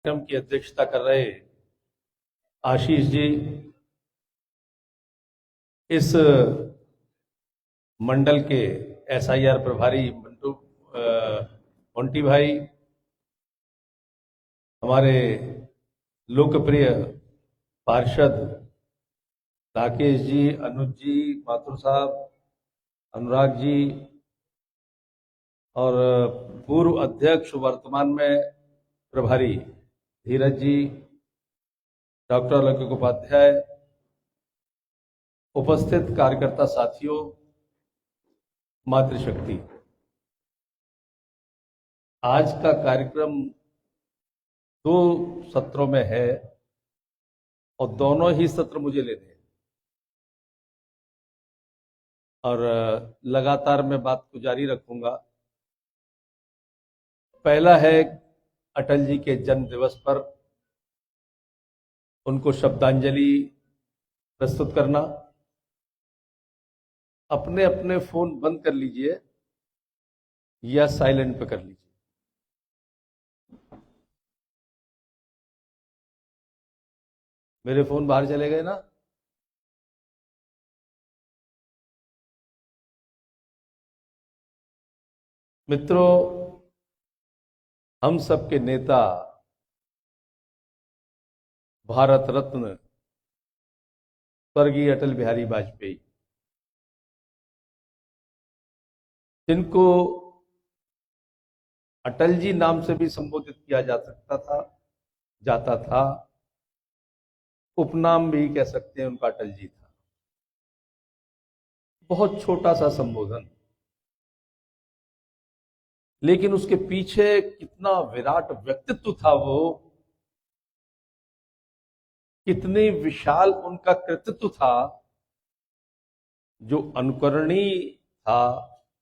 कार्यक्रम की अध्यक्षता कर रहे आशीष जी, इस मंडल के एसआईआर प्रभारी मोंटी भाई, हमारे लोकप्रिय पार्षद राकेश जी, अनुज जी, माथुर साहब, अनुराग जी और पूर्व अध्यक्ष वर्तमान में प्रभारी धीरज जी, डॉक्टर अलौकिक उपाध्याय, उपस्थित कार्यकर्ता साथियों, मातृशक्ति, आज का कार्यक्रम 2 सत्रों में है और दोनों ही सत्र मुझे लेने हैं और लगातार मैं बात को जारी रखूंगा। पहला है अटल जी के जन्म दिवस पर उनको श्रद्धांजलि प्रस्तुत करना। अपने अपने फोन बंद कर लीजिए या साइलेंट पे कर लीजिए। मेरे फोन बाहर चले गए ना? मित्रों, हम सबके नेता भारत रत्न स्वर्गीय अटल बिहारी वाजपेयी, जिनको अटल जी नाम से भी संबोधित किया जा सकता था, जाता था, उपनाम भी कह सकते हैं उनका अटल जी था। बहुत छोटा सा संबोधन, लेकिन उसके पीछे कितना विराट व्यक्तित्व था वो, कितनी विशाल उनका कृतित्व था, जो अनुकरणीय था,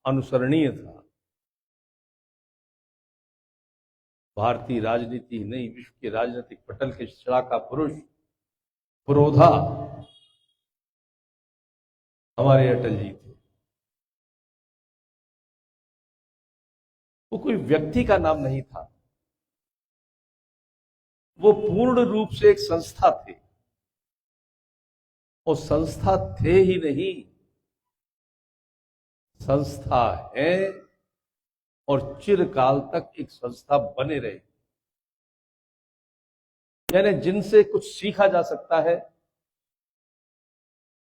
अनुसरणीय था। भारतीय राजनीति ही नहीं, विश्व के राजनीतिक पटल के शलाका पुरुष, पुरोधा हमारे अटल जी थे। वो कोई व्यक्ति का नाम नहीं था, वो पूर्ण रूप से एक संस्था थे। और संस्था थे ही नहीं, संस्था है और चिरकाल तक एक संस्था बने रहे। यानी जिनसे कुछ सीखा जा सकता है,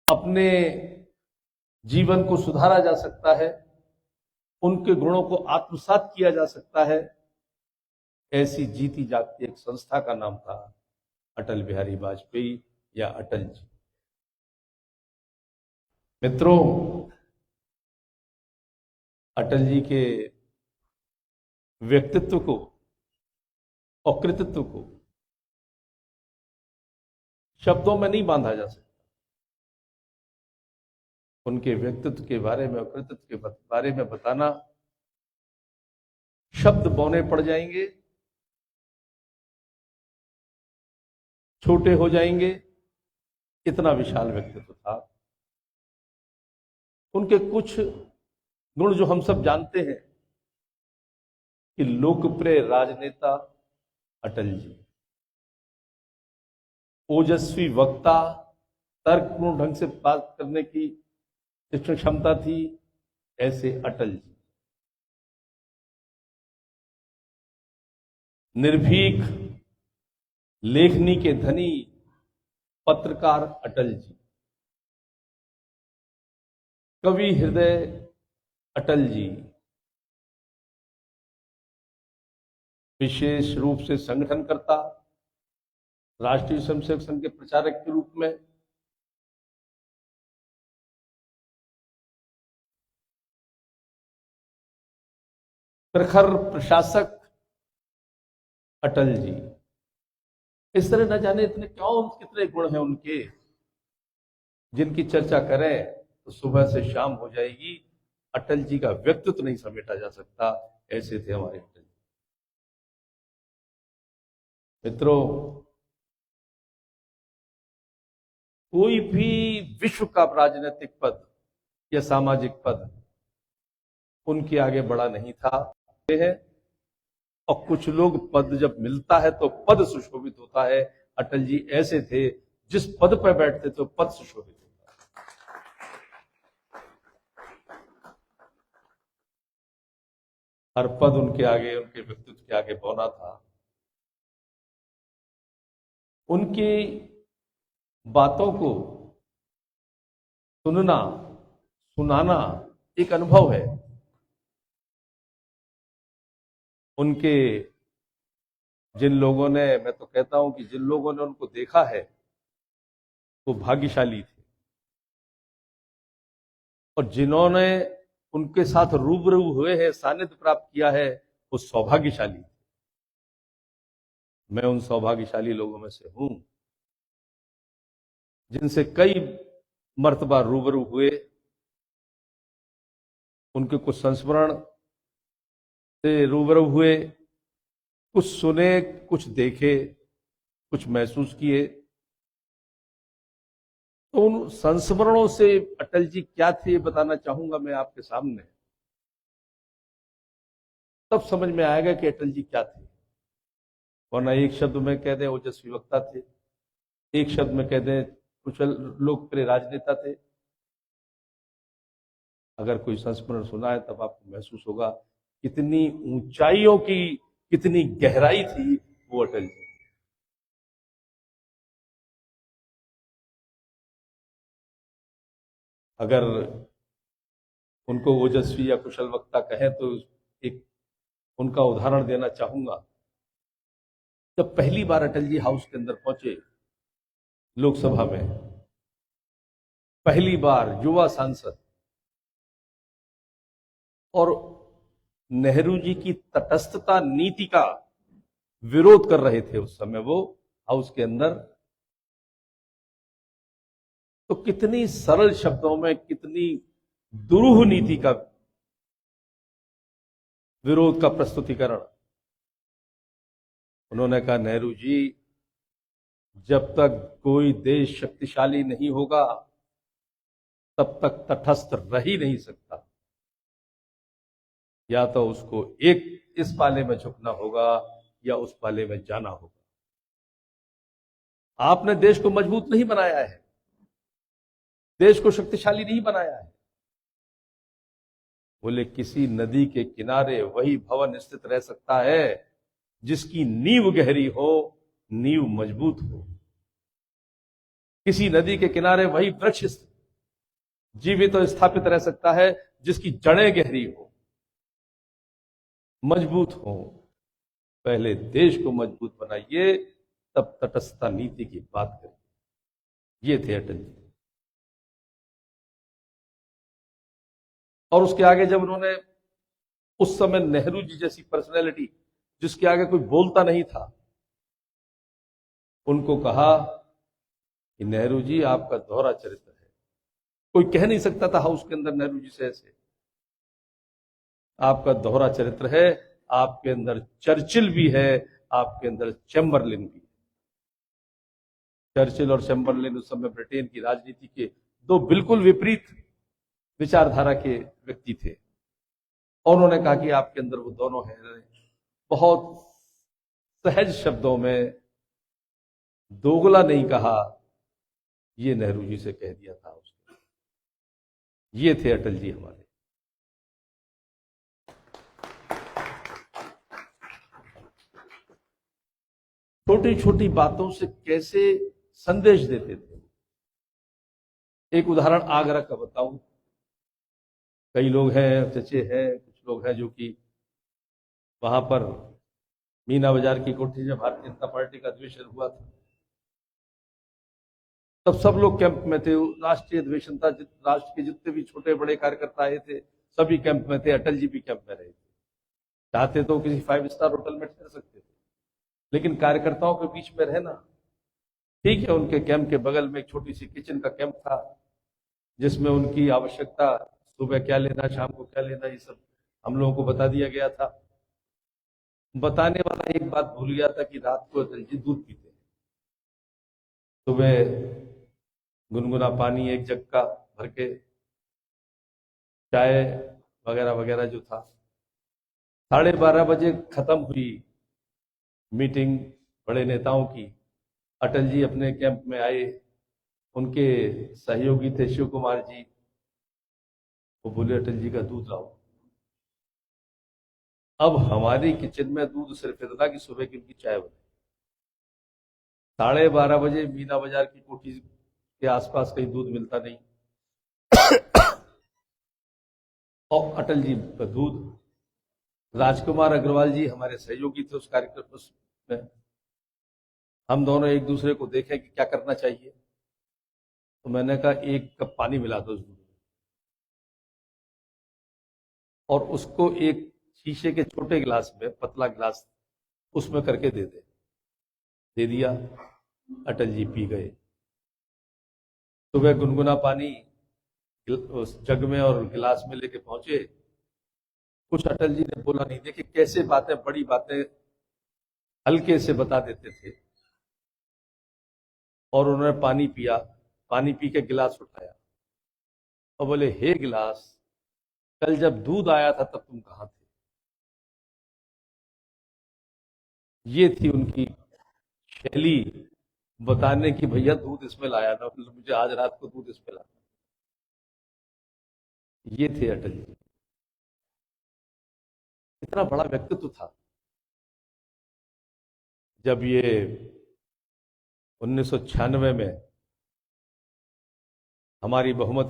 अपने जीवन को सुधारा जा सकता है, उनके गुणों को आत्मसात किया जा सकता है, ऐसी जीती जागती एक संस्था का नाम था अटल बिहारी वाजपेयी या अटल जी। मित्रों, अटल जी के व्यक्तित्व को और कृतित्व को शब्दों में नहीं बांधा जा सकता। उनके व्यक्तित्व के बारे में और कृतित्व के बारे में बताना, शब्द बौने पड़ जाएंगे, छोटे हो जाएंगे। इतना विशाल व्यक्तित्व था। उनके कुछ गुण जो हम सब जानते हैं कि लोकप्रिय राजनेता अटल जी, ओजस्वी वक्ता, तर्कपूर्ण ढंग से बात करने की क्षमता थी, ऐसे अटल जी। निर्भीक लेखनी के धनी पत्रकार अटल जी, कवि हृदय अटल जी, विशेष रूप से संगठनकर्ता, राष्ट्रीय स्वयंसेवक संघ के प्रचारक के रूप में, प्रखर प्रशासक अटल जी। इस तरह न जाने इतने क्यों कितने गुण हैं उनके, जिनकी चर्चा करें तो सुबह से शाम हो जाएगी। अटल जी का व्यक्तित्व नहीं समेटा जा सकता, ऐसे थे हमारे अटल जी। मित्रों, कोई भी विश्व का राजनीतिक पद या सामाजिक पद उनके आगे बड़ा नहीं था। और कुछ लोग पद जब मिलता है तो पद सुशोभित होता है। अटल जी ऐसे थे, जिस पद पर बैठते थे पद सुशोभित होता है। हर पद उनके आगे, उनके व्यक्तित्व के आगे बौना था। उनकी बातों को सुनना, सुनाना एक अनुभव है। उनके जिन लोगों ने, मैं तो कहता हूं कि जिन लोगों ने उनको देखा है वो भाग्यशाली थे, और जिन्होंने उनके साथ रूबरू हुए हैं, सानिध्य प्राप्त किया है, वो सौभाग्यशाली। मैं उन सौभाग्यशाली लोगों में से हूं जिनसे कई मर्तबा रूबरू हुए, उनके कुछ संस्मरण से रूबरू हुए, कुछ सुने, कुछ देखे, कुछ महसूस किए। तो उन संस्मरणों से अटल जी क्या थे ये बताना चाहूंगा मैं आपके सामने। तब समझ में आएगा कि अटल जी क्या थे। वरना एक शब्द में कह दें ओजस्वी वक्ता थे, एक शब्द में कह दें कुशल लोकप्रिय राजनेता थे। अगर कोई संस्मरण सुना है तब आपको महसूस होगा कितनी ऊंचाइयों की, कितनी गहराई थी वो अटल जी। अगर उनको ओजस्वी या कुशल वक्ता कहें तो एक उनका उदाहरण देना चाहूंगा। जब पहली बार अटल जी हाउस के अंदर पहुंचे, लोकसभा में पहली बार युवा सांसद, और नेहरू जी की तटस्थता नीति का विरोध कर रहे थे उस समय वो हाउस के अंदर, तो कितनी सरल शब्दों में, कितनी दुरूह नीति का विरोध का प्रस्तुतिकरण। उन्होंने कहा, नेहरू जी, जब तक कोई देश शक्तिशाली नहीं होगा तब तक तटस्थ रह ही नहीं सकता। या तो उसको एक इस पाले में झुकना होगा या उस पाले में जाना होगा। आपने देश को मजबूत नहीं बनाया है, देश को शक्तिशाली नहीं बनाया है। बोले, किसी नदी के किनारे वही भवन स्थित रह सकता है जिसकी नींव गहरी हो, नींव मजबूत हो। किसी नदी के किनारे वही वृक्ष जीवित और स्थापित रह सकता है जिसकी जड़ें गहरी हो, मजबूत हो। पहले देश को मजबूत बनाइए, तब तटस्थता नीति की बात करिए। ये थे अटल जी। और उसके आगे जब उन्होंने, उस समय नेहरू जी जैसी पर्सनैलिटी जिसके आगे कोई बोलता नहीं था, उनको कहा कि नेहरू जी, आपका दोहरा चरित्र है। कोई कह नहीं सकता था हाउस के अंदर नेहरू जी से ऐसे, आपका दोहरा चरित्र है। आपके अंदर चर्चिल भी है, आपके अंदर चैम्बरलिन भी है। चर्चिल और चैम्बरलिन उस समय ब्रिटेन की राजनीति के दो बिल्कुल विपरीत विचारधारा के व्यक्ति थे, और उन्होंने कहा कि आपके अंदर वो दोनों हैं। बहुत सहज शब्दों में, दोगला नहीं कहा, ये नेहरू जी से कह दिया था उसने। ये थे अटल जी हमारे। छोटी छोटी बातों से कैसे संदेश देते थे। एक उदाहरण आगरा का बताऊं। कई लोग हैं, चचे हैं, कुछ लोग हैं जो कि वहां पर मीना बाजार की कोठी जब भारतीय जनता पार्टी का अधिवेशन हुआ था, तब सब लोग कैंप में थे। राष्ट्रीय अधिवेशन था, राष्ट्र के जितने भी छोटे बड़े कार्यकर्ता आए थे सभी कैंप में थे। अटल जी भी कैंप में रहे थे। चाहते तो किसी 5 स्टार होटल में ठहर सकते थे, लेकिन कार्यकर्ताओं के बीच में रहना ठीक है। उनके कैंप के बगल में एक छोटी सी किचन का कैंप था, जिसमें उनकी आवश्यकता, सुबह क्या लेना, शाम को क्या लेना, ये सब हम लोगों को बता दिया गया था। बताने वाला एक बात भूल गया था कि रात को अटल जी दूध पीते हैं। सुबह गुनगुना पानी एक जग का भर के, चाय वगैरह वगैरह जो था, 12:30 बजे खत्म हुई मीटिंग बड़े नेताओं की। अटल जी अपने कैंप में आए, उनके सहयोगी थे शिव कुमार जी, वो बोले अटल जी का दूध लाओ। अब हमारी किचन में दूध सिर्फ इतना कि सुबह की उनकी चाय बने। 12:30 बजे मीना बाजार की कोठी के आसपास कहीं दूध मिलता नहीं, और अटल जी का दूध। राजकुमार अग्रवाल जी हमारे सहयोगी थे उस कार्यक्रम में। हम दोनों एक दूसरे को देखें कि क्या करना चाहिए, तो मैंने कहा 1 कप पानी मिला दो उस दूध में, और उसको एक शीशे के छोटे गिलास में, पतला गिलास, उसमें करके दे दिया। अटल जी पी गए। सुबह गुनगुना पानी उस जग में और गिलास में लेके पहुंचे। कुछ अटल जी ने बोला नहीं। देखिए कैसे बातें, बड़ी बातें हल्के से बता देते थे। और उन्होंने पानी पिया, पानी पी के गिलास उठाया और बोले, हे गिलास, कल जब दूध आया था तब तुम कहां थे? ये थी उनकी शैली बताने की, भैया दूध इसमें लाया था, मुझे आज रात को दूध इसमें लाना। ये थे अटल जी। इतना बड़ा व्यक्तित्व था। जब ये 1996 में हमारी बहुमत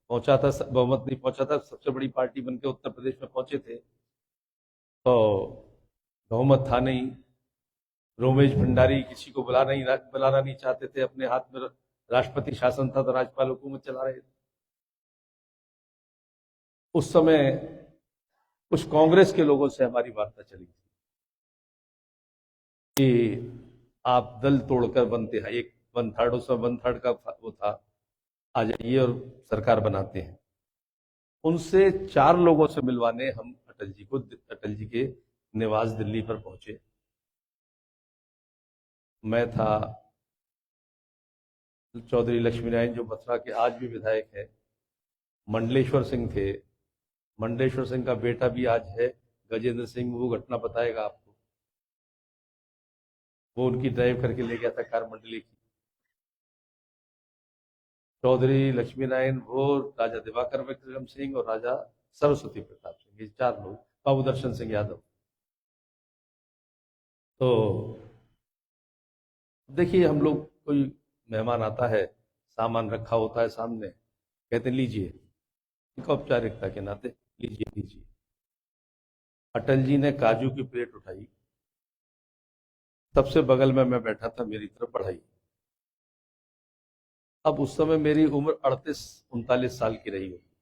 पहुंचा था, बहुमत नहीं पहुंचा था, सबसे बड़ी पार्टी बनकर उत्तर प्रदेश में पहुंचे थे, तो बहुमत था नहीं। रोमेश भंडारी किसी को बुलाना नहीं चाहते थे, अपने हाथ में राष्ट्रपति शासन था, तो राज्यपाल हुकूमत चला रहे थे। उस समय कुछ कांग्रेस के लोगों से हमारी वार्ता चली थी कि आप दल तोड़कर बनते हैं, एक 1/3 उसमें 1/3 का वो था, आ जाइए और सरकार बनाते हैं। उनसे 4 लोगों से मिलवाने हम अटल जी के निवास दिल्ली पर पहुंचे। मैं था, चौधरी लक्ष्मी नारायण जो मथुरा के आज भी विधायक है, मंडलेश्वर सिंह थे। मंडलेश्वर सिंह का बेटा भी आज है गजेंद्र सिंह, वो घटना बताएगा आपको। वो उनकी ड्राइव करके ले गया था कार मंडली की। चौधरी लक्ष्मी नारायण भोर, राजा दिवाकर विक्रम सिंह और राजा सरस्वती प्रताप सिंह, ये 4 लोग, बाबू दर्शन सिंह यादव। तो देखिए, हम लोग, कोई मेहमान आता है, सामान रखा होता है सामने, कहते हैं लीजिए, एक औपचारिकता के नाते लीजिए लीजिए। अटल जी ने काजू की प्लेट उठाई, सबसे बगल में मैं बैठा था, मेरी तरफ बढ़ाई। अब उस समय मेरी उम्र 38-39 साल की रही होगी।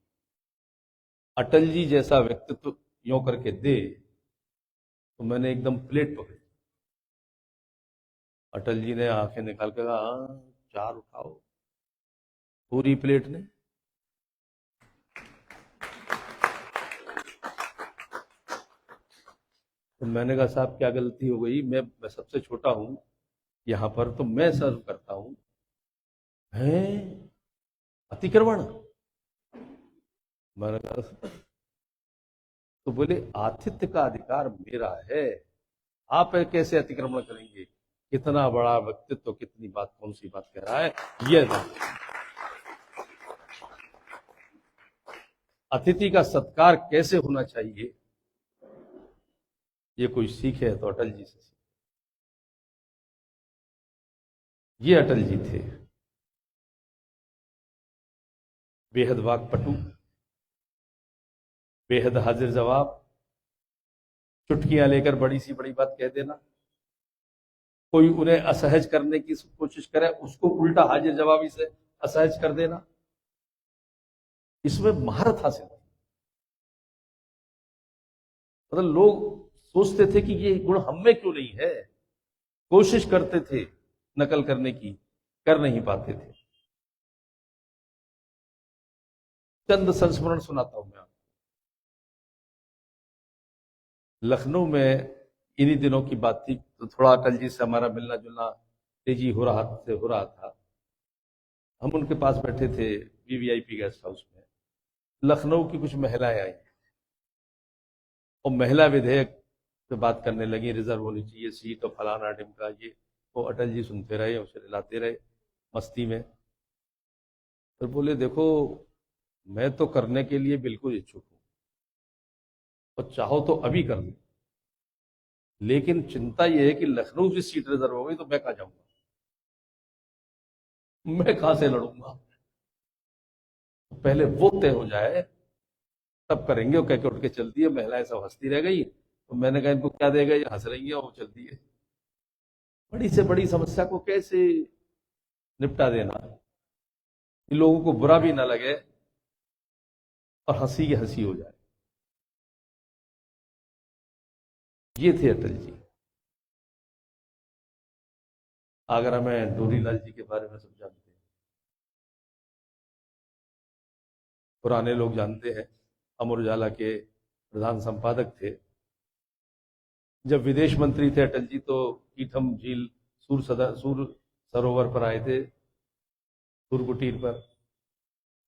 अटल जी जैसा व्यक्तित्व यों करके दे, तो मैंने एकदम प्लेट पकड़ी। अटल जी ने आंखें निकाल कर कहा, हाँ 4 उठाओ, पूरी प्लेट ने। तो मैंने कहा, साहब क्या गलती हो गई, मैं सबसे छोटा हूं यहां पर, तो मैं सर्व करता हूं, है अतिक्रमण? मैंने कहा, तो बोले, आतिथ्य का अधिकार मेरा है, आप कैसे अतिक्रमण करेंगे? कितना बड़ा व्यक्तित्व, कितनी बात, कौन सी बात कह रहा है ये। अतिथि का सत्कार कैसे होना चाहिए, ये कोई सीखे तो अटल जी से सीखे। ये अटल जी थे, बेहद वाकपटु, बेहद हाजिर जवाब, चुटकियां लेकर बड़ी सी बड़ी बात कह देना। कोई उन्हें असहज करने की कोशिश करे, उसको उल्टा हाजिर जवाबी से असहज कर देना, इसमें महारत हासिल थी। मतलब लोग सोचते थे कि ये गुण हम में क्यों नहीं है, कोशिश करते थे नकल करने की, कर नहीं पाते थे। चंद संस्मरण सुनाता हूं मैं आपको। लखनऊ में इन्हीं दिनों की बात थी, तो थोड़ा अटल जी से हमारा मिलना जुलना तेजी हो रहा था। हम उनके पास बैठे थे वीवीआईपी गेस्ट हाउस में। लखनऊ की कुछ महिलाएं आई, और महिला विधेयक पे बात करने लगी, रिजर्व होनी चाहिए सीट और फलाना ढिमका ये। वो अटल जी सुनते रहे, उसे हिलाते रहे मस्ती में। फिर बोले देखो, मैं तो करने के लिए बिल्कुल इच्छुक हूं और चाहो तो अभी कर दो, लेकिन चिंता यह है कि लखनऊ की सीट रिजर्व हो गई तो मैं कहां जाऊंगा, मैं कहां से लड़ूंगा। पहले वो तय हो जाए तब करेंगे। वो कह के उठ के चलती है, महिलाएं सब हंसती रह गई। तो मैंने कहा इनको क्या देगा, ये हंस रही है और वो चलती है। बड़ी से बड़ी समस्या को कैसे निपटा देना कि लोगों को बुरा भी ना लगे और हंसी की हंसी हो जाए। ये थे अटल जी। आगरा में डोरीलाल जी के बारे में सब जानते हैं, पुराने लोग जानते हैं। अमर उजाला के प्रधान संपादक थे। जब विदेश मंत्री थे अटल जी तो कीथम झील सूर सरोवर पर आए थे, सूर कुटीर पर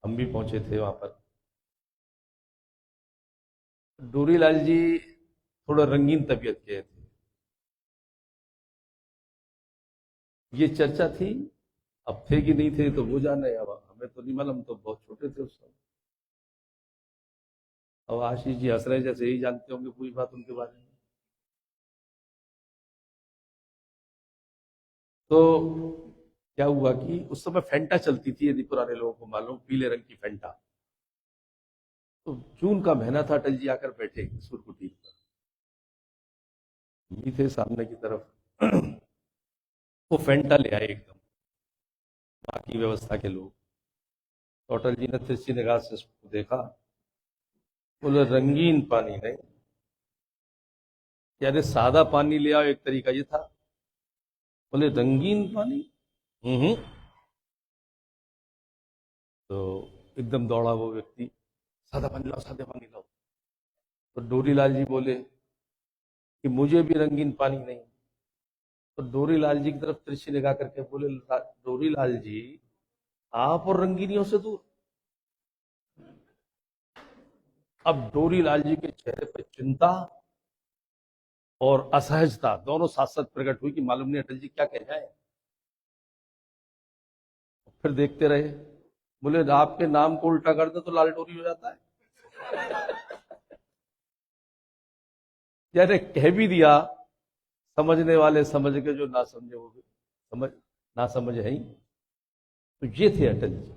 हम भी पहुंचे थे वहां पर। डोरीलाल जी थोड़ा रंगीन तबीयत के थे। ये चर्चा थी, अब थे कि नहीं थे तो वो जाने, अब हमें तो नहीं मालूम, तो बहुत छोटे थे उस समय। अब आशीष जी हंस रहे जैसे ही जानते होंगे पूरी बात उनके बारे में। तो क्या हुआ कि उस समय फेंटा चलती थी, यदि पुराने लोगों को मालूम, पीले रंग की फेंटा। तो जून का महीना था, अटल जी आकर बैठे सुरकुटी पर, हम भी थे सामने की तरफ। वो फेंटा ले आए एकदम, बाकी व्यवस्था के लोग। तो अटल जी ने तिरछी निगाह से उसको देखा, बोले रंगीन पानी नहीं, यानी सादा पानी ले आओ, एक तरीका ये था। बोले रंगीन पानी। हम्म। तो एकदम दौड़ा वो व्यक्ति, सादा पानी लाओ, सादा पानी लाओ। तो डोरीलाल जी बोले कि मुझे भी रंगीन पानी नहीं। तो डोरीलाल जी की तरफ तिरछी निगाह करके बोले, डोरीलाल जी आप और रंगीनियों से दूर। अब डोरीलाल जी के चेहरे पर चिंता और असहजता दोनों साथ साथ प्रकट हुई कि मालूम नहीं अटल जी क्या कह जाए। फिर देखते रहे। बोले आपके नाम को उल्टा कर दे तो लाल डोरी हो जाता है। यानी कह भी दिया, समझने वाले समझ के, जो ना समझे वो भी समझ, ना समझ है ही। तो ये थे अटल जी।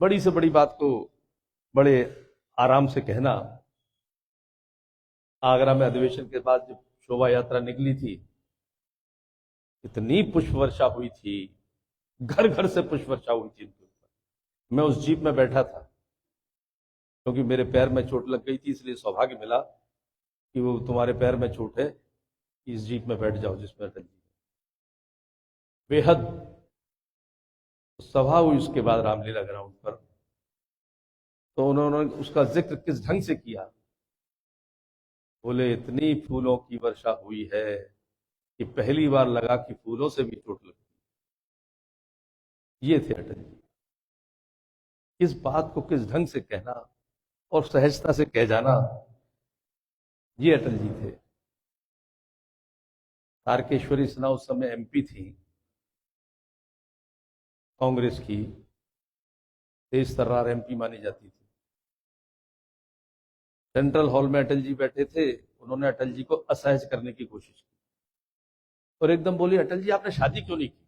बड़ी से बड़ी बात को बड़े आराम से कहना। आगरा में अधिवेशन के बाद जब शोभा यात्रा निकली थी, इतनी पुष्प वर्षा हुई थी, घर घर से पुष्प वर्षा हुई थी इनके ऊपर। मैं उस जीप में बैठा था, क्योंकि मेरे पैर में चोट लग गई थी, इसलिए सौभाग्य मिला कि वो तुम्हारे पैर में चोट है, इस जीप में बैठ जाओ जिसमें अटल जी। बेहद सभा हुई उसके बाद रामलीला ग्राउंड पर। तो उन्होंने उसका जिक्र किस ढंग से किया। बोले इतनी फूलों की वर्षा हुई है कि पहली बार लगा कि फूलों से भी चोट लगती। ये थे अटल जी। किस बात को किस ढंग से कहना और सहजता से कह जाना, ये अटल जी थे। तारकेश्वरी सिन्हा उस समय एमपी थी कांग्रेस की, तेज तर्रार एमपी मानी जाती थी। सेंट्रल हॉल में अटल जी बैठे थे, उन्होंने अटल जी को असहज करने की कोशिश की और एकदम बोली, अटल जी आपने शादी क्यों नहीं की।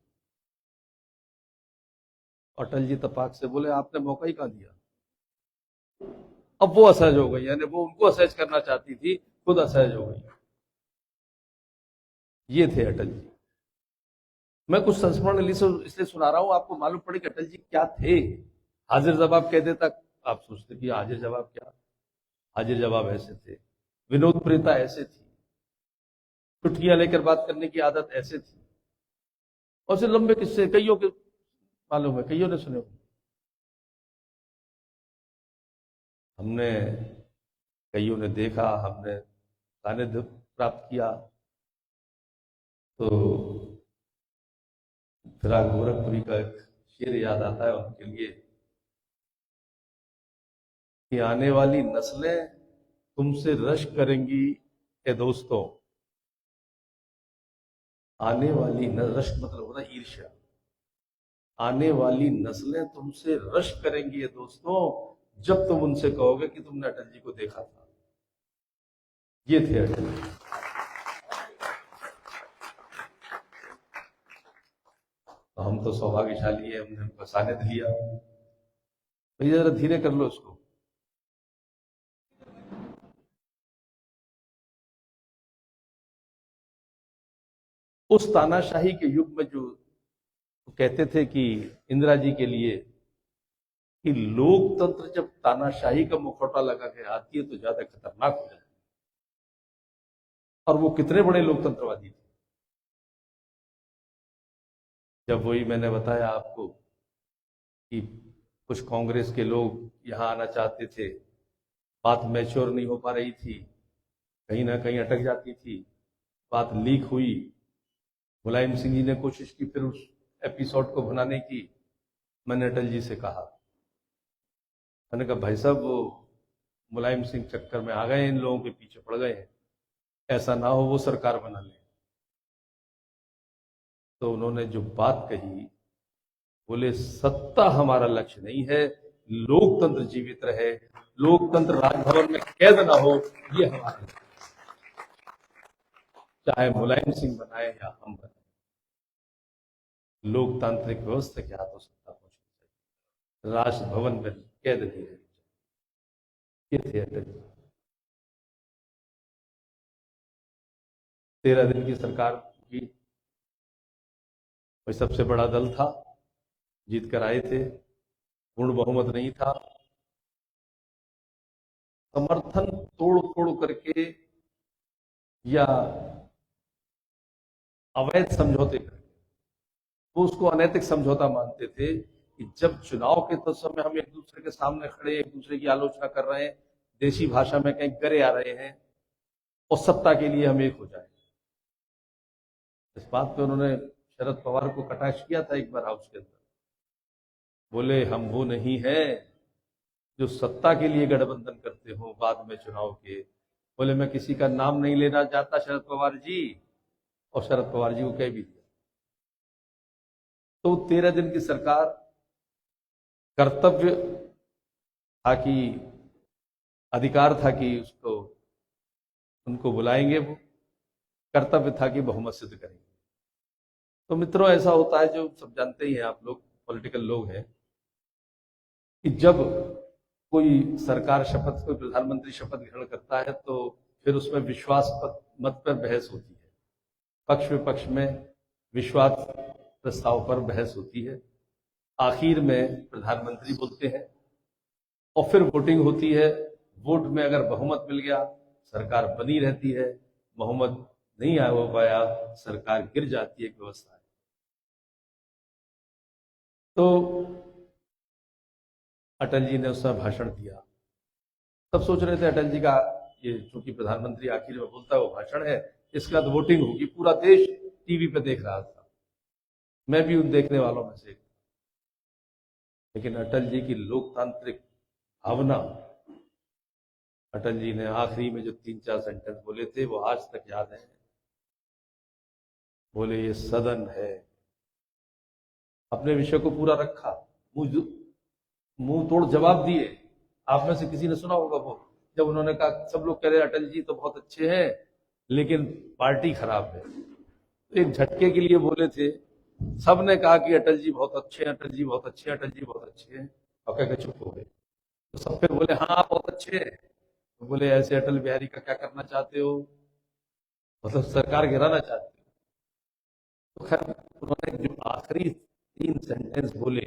अटल जी तपाक से बोले, आपने मौका ही कहां दिया। अब वो असहज हो गई, यानी वो उनको असहज करना चाहती थी, खुद असहज हो गई। ये थे अटल जी। मैं कुछ संस्मरण इसलिए सुना रहा हूं, आपको मालूम पड़े कि अटल जी क्या थे। हाजिर जवाब कहते तक आप सोचते कि हाजिर जवाब क्या, हाजिर जवाब ऐसे थे। विनोद प्रियता ऐसे थी, चुटकियां लेकर बात करने की आदत ऐसे थी। और से लंबे किस्से कईयों के मालूम है, कईयों ने सुने। हमने, कईयों ने देखा, हमने सानिध्य प्राप्त किया। तो फिराक गोरखपुरी का एक शेर याद आता है उनके लिए। कि आने वाली नस्लें तुमसे रश्क करेंगी। ए दोस्तों, आने वाली रश्क मतलब होता है ईर्ष्या। आने वाली नस्लें तुमसे रश्क करेंगी ये दोस्तों, जब तुम उनसे कहोगे कि तुमने अटल जी को देखा था। ये थे अटल जी। तो हम तो सौभाग्यशाली है, हमने उनका सानिध्य लिया। भैया जरा धीरे कर लो उसको। उस तानाशाही के युग में जो कहते थे कि इंदिरा जी के लिए कि लोकतंत्र जब तानाशाही का मुखौटा लगा के आती है तो ज्यादा खतरनाक हो जाता है। और वो कितने बड़े लोकतंत्रवादी थे। जब वही मैंने बताया आपको कि कुछ कांग्रेस के लोग यहां आना चाहते थे, बात मैच्योर नहीं हो पा रही थी, कहीं ना कहीं अटक जाती थी, बात लीक हुई। मुलायम सिंह जी ने कोशिश की फिर उस एपिसोड को बनाने की। मैंने अटल जी से कहा, मैंने कहा भाई साहब वो मुलायम सिंह चक्कर में आ गए, इन लोगों के पीछे पड़ गए हैं, ऐसा ना हो वो सरकार बना ले। तो उन्होंने जो बात कही, बोले सत्ता हमारा लक्ष्य नहीं है, लोकतंत्र जीवित रहे, लोकतंत्र राजभवन में कैद ना हो, ये हमारा लक्ष्य। चाहे मुलायम सिंह बनाए या हम बनाए, लोकतांत्रिक व्यवस्था के हाथों सत्ता पहुंचनी चाहिए, राजभवन में कैद नहीं रहनी चाहिए। ये थे अटल जी। 13 दिन की सरकार की, कोई सबसे बड़ा दल था, जीत कर आए थे, पूर्ण बहुमत नहीं था, समर्थन तोड़ फोड़ करके या अवैध समझौते करके, वो उसको अनैतिक समझौता मानते थे कि जब चुनाव के तो समय हम एक दूसरे के सामने खड़े एक दूसरे की आलोचना कर रहे हैं, देशी भाषा में कहीं करे आ रहे हैं, और सत्ता के लिए हम एक हो जाए। इस बात पे उन्होंने शरद पवार को कटाक्ष किया था एक बार हाउस के अंदर। बोले हम वो नहीं है जो सत्ता के लिए गठबंधन करते हो बाद में चुनाव के। बोले मैं किसी का नाम नहीं लेना चाहता शरद पवार जी, और शरद पवार जी को कह भी दिया। तो 13 दिन की सरकार, कर्तव्य था कि, अधिकार था कि उसको उनको बुलाएंगे, वो कर्तव्य था कि बहुमत सिद्ध करेंगे। तो मित्रों ऐसा होता है, जो सब जानते ही हैं आप लोग, पॉलिटिकल लोग हैं, कि जब कोई सरकार शपथ, कोई प्रधानमंत्री शपथ ग्रहण करता है तो फिर उसमें विश्वास मत पर बहस होती है, पक्ष विपक्ष में विश्वास प्रस्ताव पर बहस होती है। आखिर में प्रधानमंत्री बोलते हैं और फिर वोटिंग होती है। वोट में अगर बहुमत मिल गया सरकार बनी रहती है, बहुमत नहीं हो पाया सरकार गिर जाती है, एक व्यवस्था है। तो अटल जी ने उस समय भाषण दिया। सब सोच रहे थे अटल जी का ये, चूंकि प्रधानमंत्री आखिर में बोलता है वो भाषण है, इसके बाद वोटिंग होगी, पूरा देश टीवी पे देख रहा था, मैं भी उन देखने वालों में से। लेकिन अटल जी की लोकतांत्रिक भावना, अटल जी ने आखिरी में जो 3-4 सेंटेंस बोले थे वो आज तक याद है। बोले ये सदन है, अपने विषय को पूरा रखा, मुंह तोड़ जवाब दिए। आप में से किसी ने सुना होगा वो, जब उन्होंने कहा, सब लोग कह रहे अटल जी तो बहुत अच्छे हैं लेकिन पार्टी खराब है, तो एक झटके के लिए बोले थे। सबने कहा कि अटल जी बहुत अच्छे हैं, अटल जी बहुत अच्छे हैं, अटल जी बहुत अच्छे हैं, और कहकर चुप हो गए। तो सब फिर बोले हाँ आप बहुत अच्छे हैं। तो बोले ऐसे अटल बिहारी का क्या करना चाहते हो, मतलब सरकार गिराना चाहते हो। तो खैर उन्होंने जो आखिरी 3 सेंटेंस बोले,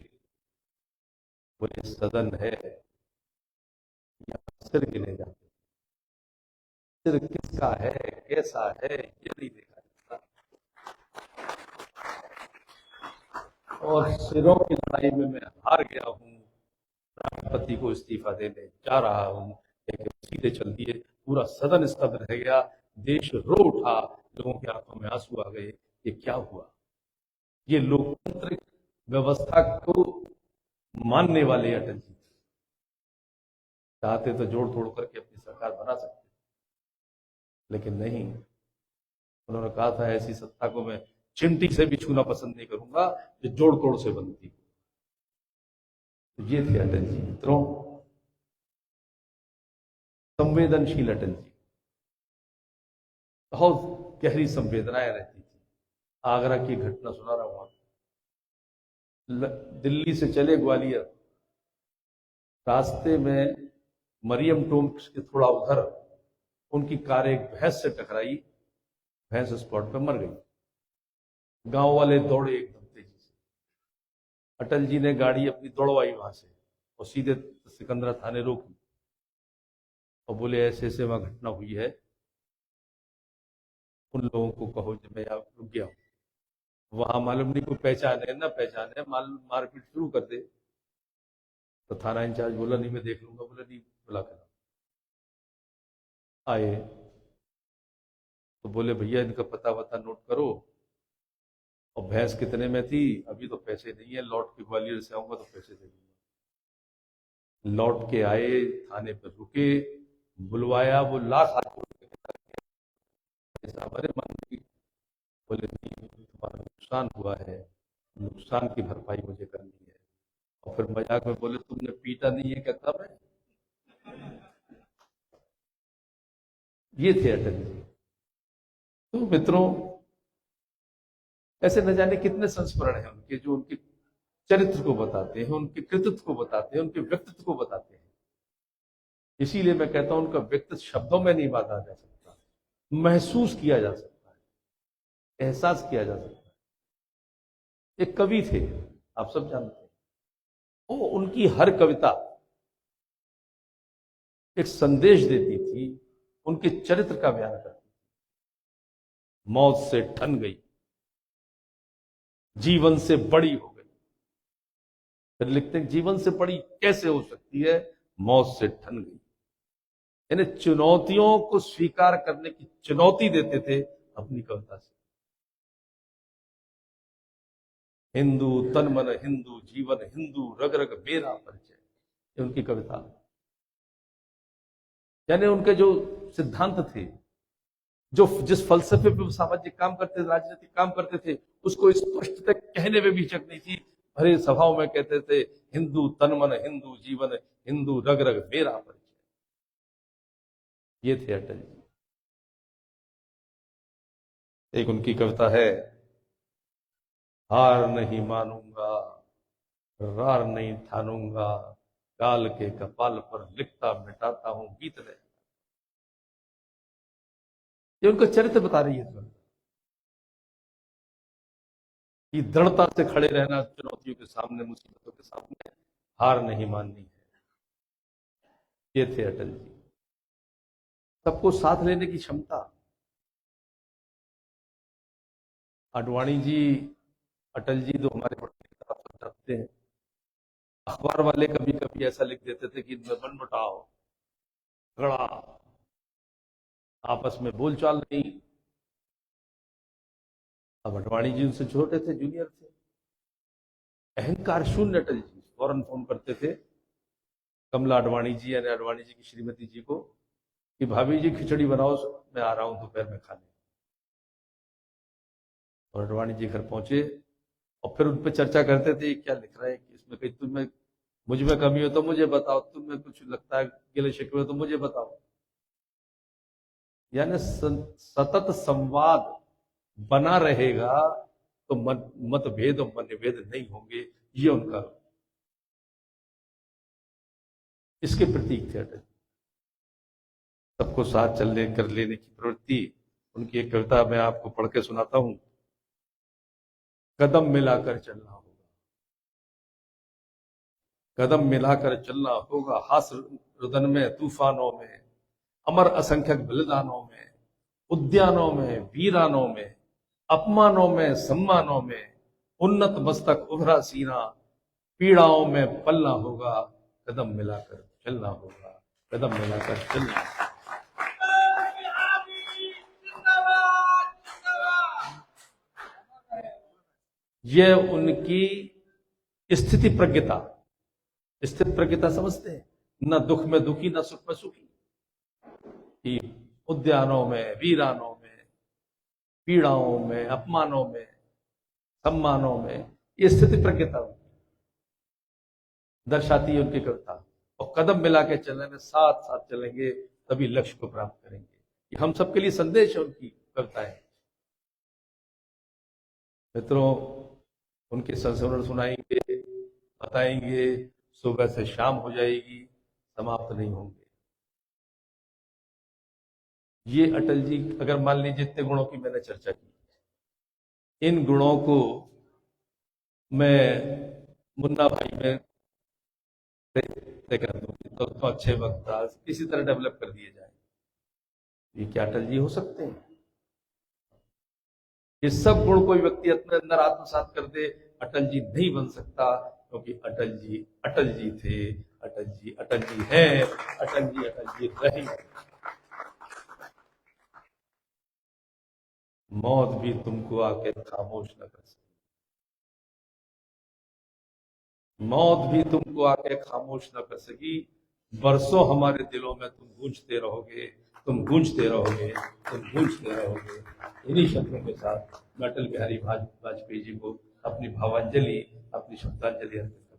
बोले सदन है, सिर गिने जाते, सिर किसका है कैसा है ये नहीं देखा जाता, और सिरों की लड़ाई में मैं हार गया हूं, राष्ट्रपति को इस्तीफा देने जा रहा हूं। लेकिन सीधे चल दिए, पूरा सदन स्तब्ध रह गया, देश रो उठा, लोगों की आंखों में आंसू आ गए, ये क्या हुआ। ये लोकतांत्रिक व्यवस्था को मानने वाले अटल जी। चाहते तो जोड़ तोड़ करके अपनी सरकार बना सकते, लेकिन नहीं। उन्होंने कहा था ऐसी सत्ता को मैं चिमटी से भी छूना पसंद नहीं करूंगा जो जोड़ तोड़ से बनती। तो ये थे अटल जी मित्रों, संवेदनशील अटल जी। बहुत गहरी संवेदनाएं रहती थी। आगरा की घटना सुना रहा हूं, दिल्ली से चले ग्वालियर, रास्ते में मरियम टोम्स के थोड़ा उधर उनकी कार एक भैंस से टकराई, भैंस स्पॉट पे मर गई। गांव वाले दौड़े एकदम तेजी से, अटल जी ने गाड़ी अपनी दौड़वाई वहां से और सीधे सिकंदरा थाने रोकी और बोले ऐसे ऐसे वहां घटना हुई है, उन लोगों को कहो जब मैं यहाँ रुक गया हूं। वहां मालूम नहीं कोई पहचाने न पहचाने मारपीट शुरू कर दे। तो थाना इंचार्ज बोला नहीं मैं देख लूंगा। बोला नहीं, बुला कर आए तो बोले भैया इनका पता वता नोट करो और भैंस कितने में थी, अभी तो पैसे नहीं है, लौट के ग्वालियर से आऊंगा तो पैसे दे दूंगा। लौट के आए, थाने पर रुके, बुलवाया, वो लाख हमारे मन की। बोले नहीं, तुम्हारा नुकसान हुआ है, नुकसान की भरपाई मुझे करनी है। और फिर मजाक में बोले तुमने पीटा नहीं है क्या तब है। ये थे अटल जी। तो मित्रों, ऐसे न जाने कितने संस्मरण हैं उनके, जो उनके चरित्र को बताते हैं, उनके कृतित्व को बताते हैं, उनके व्यक्तित्व को बताते हैं। इसीलिए मैं कहता हूं उनका व्यक्तित्व शब्दों में नहीं बांधा जा सकता, महसूस किया जा सकता है, एहसास किया जा सकता है। एक कवि थे, आप सब जानते हैं, वो उनकी हर कविता एक संदेश देती थी, उनके चरित्र का बयान करती थी। मौत से ठन गई, जीवन से बड़ी हो गई। फिर लिखते हैं जीवन से बड़ी कैसे हो सकती है, मौत से ठन गई। यानी चुनौतियों को स्वीकार करने की चुनौती देते थे अपनी कविता से। हिंदू तन मन हिंदू, जीवन हिंदू, रग रग मेरा परिचय, ये उनकी कविता। यानी उनके जो सिद्धांत थे, जो जिस फलसफे पे सामाजिक काम करते थे, राजनीतिक काम करते थे, उसको स्पष्ट तक कहने में भी हिचक नहीं थी। भरे सभाओं में कहते थे हिंदू तन मन हिंदू, जीवन हिंदू, रग रग मेरा परिचय। ये थे अटल जी। एक उनकी कविता है, हार नहीं मानूंगा, रार नहीं ठानूंगा, काल के कपाल पर लिखता मिटाता हूं गीत रहे। ये उनका चरित्र बता रही है कि दृढ़ता से खड़े रहना चुनौतियों के सामने, मुसीबतों के सामने, हार नहीं माननी है। ये थे अटल जी। सबको साथ लेने की क्षमता। आडवाणी जी, अटल जी तो हमारे बड़े रखते हैं। अखबार वाले कभी कभी ऐसा लिख देते थे कि इनमें मनमुटाव, झगड़ा, आपस में बोलचाल नहीं। अब आडवाणी जी उनसे छोटे थे, जूनियर थे। अहंकार शून्य अटल जी फौरन फोन करते थे कमला आडवाणी जी, यानी आडवाणी जी की श्रीमती जी को, कि भाभी जी खिचड़ी बनाओ, मैं आ रहा हूं दोपहर में खाने। और आडवाणी जी घर पहुंचे और फिर उन पर चर्चा करते थे क्या लिख रहे हैं, इसमें कहीं तुम्हें मुझ में कमी हो तो मुझे बताओ, तुम्हें कुछ लगता है गिले शिकवे तो मुझे बताओ। यानी सतत संवाद बना रहेगा तो मतभेद और मनभेद नहीं होंगे। ये उनका, इसके प्रतीक थे अटल। सबको साथ चलने कर लेने की प्रवृत्ति। उनकी एक कविता मैं आपको पढ़ के सुनाता हूं। कदम मिलाकर चलना होगा, कदम मिलाकर चलना होगा, हास रुदन में, तूफानों में, अमर असंख्यक बलिदानों में, उद्यानों में, वीरानों में, अपमानों में, सम्मानों में, उन्नत मस्तक उभरा सीना, पीड़ाओं में पलना होगा, कदम मिलाकर चलना होगा, कदम मिलाकर चलना होगा। यह उनकी स्थिति प्रज्ञता, स्थित प्रज्ञता समझते हैं, न दुख में दुखी न सुख में सुखी, कि उद्यानों में, वीरानों में, पीड़ाओं में, अपमानों में, सम्मानों में, ये स्थिति प्रज्ञता दर्शाती है उनकी कविता। और कदम मिला के चलेंगे, साथ साथ चलेंगे, तभी लक्ष्य को प्राप्त करेंगे। ये हम सबके लिए संदेश है उनकी कविताएं। मित्रों, उनके संस्मरण सुनाएंगे, बताएंगे, सुबह से शाम हो जाएगी, समाप्त नहीं होंगे। ये अटल जी, अगर मान लीजिए इतने गुणों की मैंने चर्चा की, इन गुणों को मैं मुन्ना भाई में कर दूं तो अच्छे वक्ता किसी तरह डेवलप कर दिए जाए, ये क्या अटल जी हो सकते हैं? ये सब गुण कोई व्यक्ति अपने अंदर आत्मसात कर दे, अटल जी नहीं बन सकता, क्योंकि अटल जी थे, अटल जी हैं, अटल जी रहेंगे। मौत भी तुमको आके खामोश न कर सकी, मौत भी तुमको आके खामोश न कर सकी, बरसों हमारे दिलों में तुम गूंजते रहोगे, तुम गूंजते रहोगे, तुम गूंजते रहोगे। इन्हीं शब्दों के साथ मैं अटल बिहारी वाजपेयी जी को अपनी भावांजलि, अपनी श्रद्धांजलि अर्पित